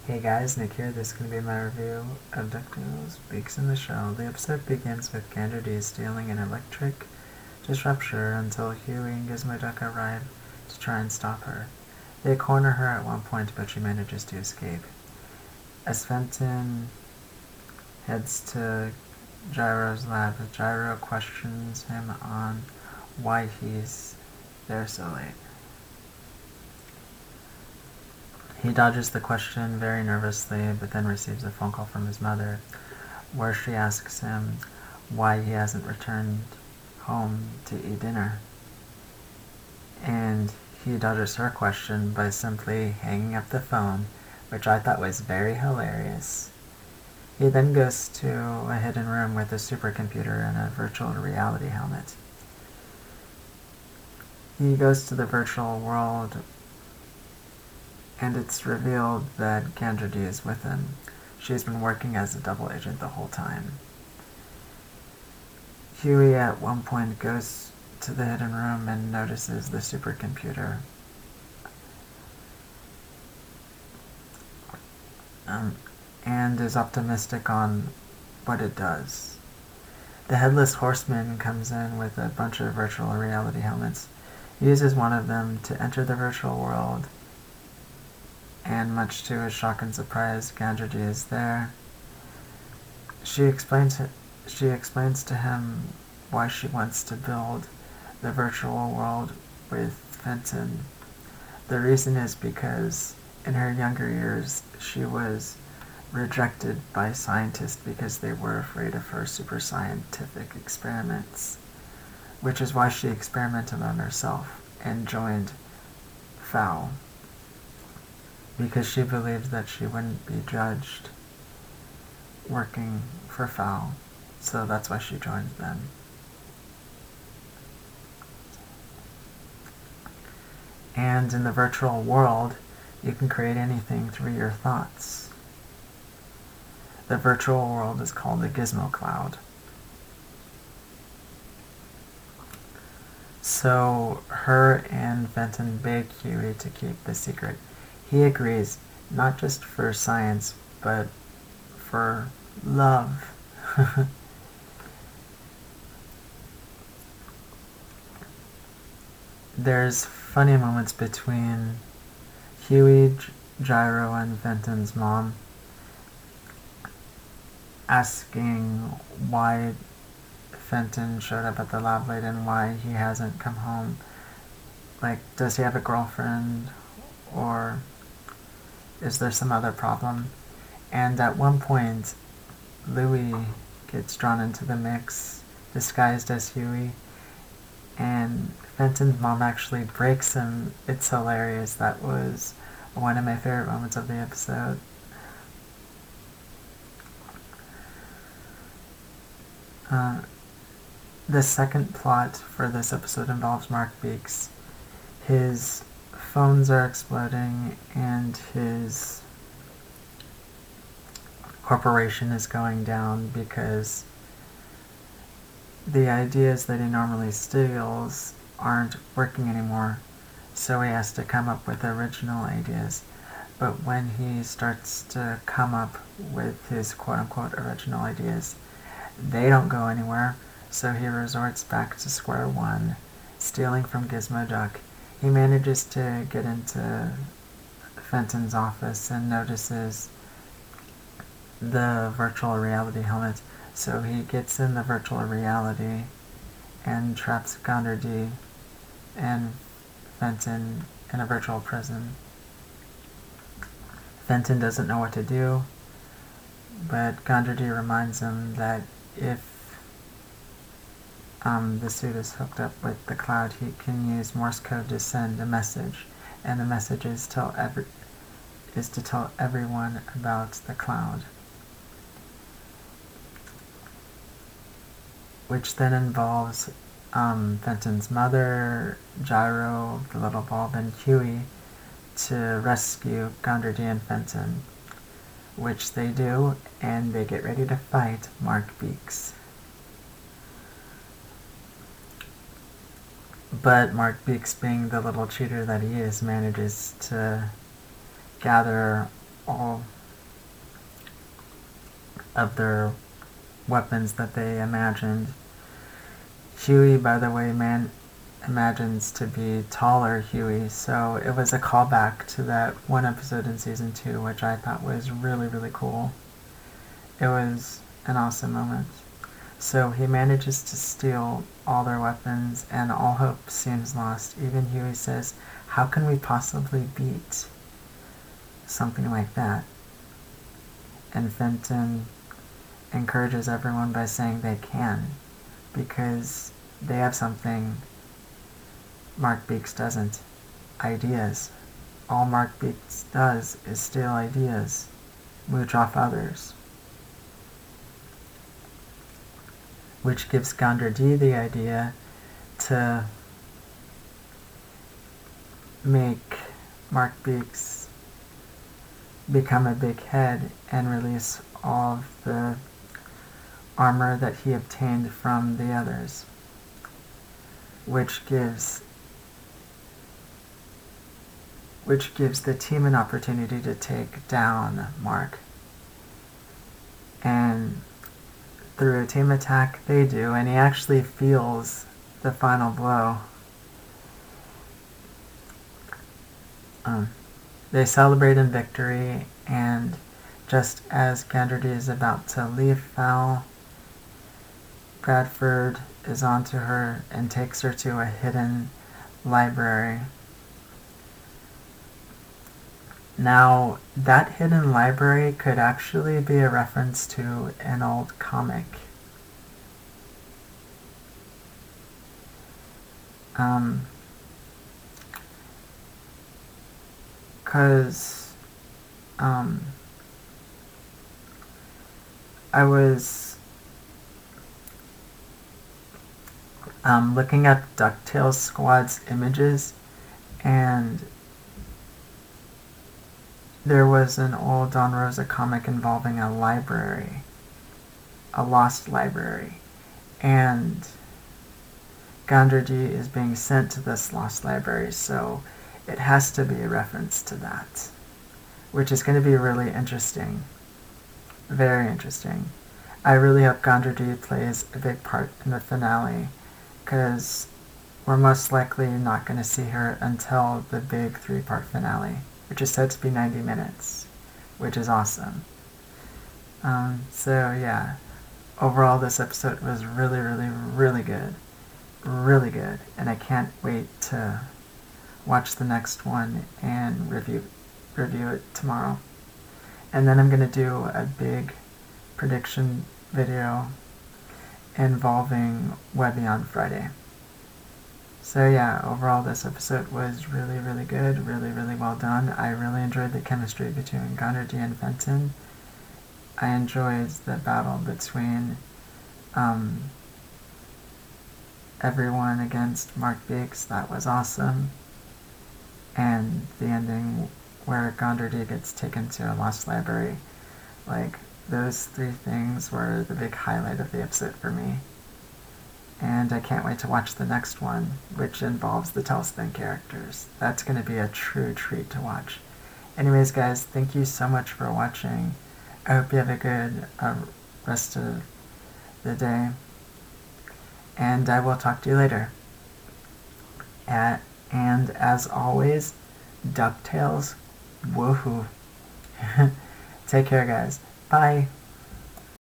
Hey guys, Nick here. This is going to be my review of DuckTales, Beaks in the Shell. The episode begins with Gandra stealing an electric disruptor until Huey and Gizmo Duck arrive to try and stop her. They corner her at one point, but she manages to escape. As Fenton heads to Gyro's lab, Gyro questions him on why he's there so late. He dodges the question very nervously, but then receives a phone call from his mother, where she asks him why he hasn't returned home to eat dinner. And he dodges her question by simply hanging up the phone, which I thought was very hilarious. He then goes to a hidden room with a supercomputer and a virtual reality helmet. He goes to the virtual world, and it's revealed that Gandra is with him. She's been working as a double agent the whole time. Huey at one point goes to the hidden room and notices the supercomputer. And is optimistic on what it does. The Headless Horseman comes in with a bunch of virtual reality helmets. He uses one of them to enter the virtual world, and much to his shock and surprise, Gandra is there. She explains to him why she wants to build the virtual world with Fenton. The reason is because in her younger years she was rejected by scientists because they were afraid of her super scientific experiments, which is why she experimented on herself and joined FOW, because she believed that she wouldn't be judged working for FOW, so that's why she joined them. And in the virtual world, you can create anything through your thoughts. The virtual world is called the Gizmo Cloud. So her and Fenton beg Huey to keep the secret. He agrees, not just for science, but for love. There's funny moments between Huey, Gyro, and Fenton's mom, asking why Fenton showed up at the lab late and why he hasn't come home. Like, does he have a girlfriend? Or is there some other problem? And at one point, Louie gets drawn into the mix, disguised as Huey, and Fenton's mom actually breaks him. It's hilarious. That was one of my favorite moments of the episode. The second plot for this episode involves Mark Beaks. His phones are exploding and his corporation is going down because the ideas that he normally steals aren't working anymore, so he has to come up with original ideas. But when he starts to come up with his quote-unquote original ideas, they don't go anywhere, so he resorts back to square one, stealing from Gizmo Duck. He manages to get into Fenton's office and notices the virtual reality helmet, so he gets in the virtual reality and traps Gandra and Fenton in a virtual prison. Fenton doesn't know what to do, but Gandra reminds him that if the suit is hooked up with the cloud, he can use Morse code to send a message, and the message is to tell everyone about the cloud, which then involves Fenton's mother, Gyro, the little bulb, and Huey to rescue Gandra and Fenton, which they do, and they get ready to fight Mark Beaks. But Mark Beaks, being the little cheater that he is, manages to gather all of their weapons that they imagined. Huey, by the way, imagines to be taller Huey, so it was a callback to that one episode in season 2, which I thought was really, really cool. It was an awesome moment. So he manages to steal all their weapons, and all hope seems lost. Even Huey says, how can we possibly beat something like that? And Fenton encourages everyone by saying they can, because they have something Mark Beaks doesn't. Ideas. All Mark Beaks does is steal ideas, mooch off others. Which gives Gandra D the idea to make Mark Beaks become a big head and release all of the armor that he obtained from the others, which gives the team an opportunity to take down Mark. And through a team attack, they do, and he actually feels the final blow. They celebrate in victory, and just as Gandra D is about to leave Fowl, Bradford is onto her and takes her to a hidden library. Now, that hidden library could actually be a reference to an old comic. Because I was looking at DuckTales Squad's images, and there was an old Don Rosa comic involving a library, a lost library, and Gandra D is being sent to this lost library, so it has to be a reference to that, which is going to be really interesting. Very interesting. I really hope Gandra D plays a big part in the finale, because we're most likely not going to see her until the big 3-part finale, which is said to be 90 minutes, which is awesome. So yeah, overall this episode was really, really, really good. Really good. And I can't wait to watch the next one and review it tomorrow. And then I'm going to do a big prediction video involving Webby on Friday. So yeah, overall this episode was really, really good, really, really well done. I really enjoyed the chemistry between Gandra D and Fenton. I enjoyed the battle between everyone against Mark Beaks. That was awesome. And the ending where Gandra D gets taken to a lost library. Like, those 3 things were the big highlight of the episode for me. And I can't wait to watch the next one, which involves the Tailspin characters. That's going to be a true treat to watch. Anyways, guys, thank you so much for watching. I hope you have a good rest of the day. And I will talk to you later. And as always, DuckTales, woohoo. Take care, guys. Bye.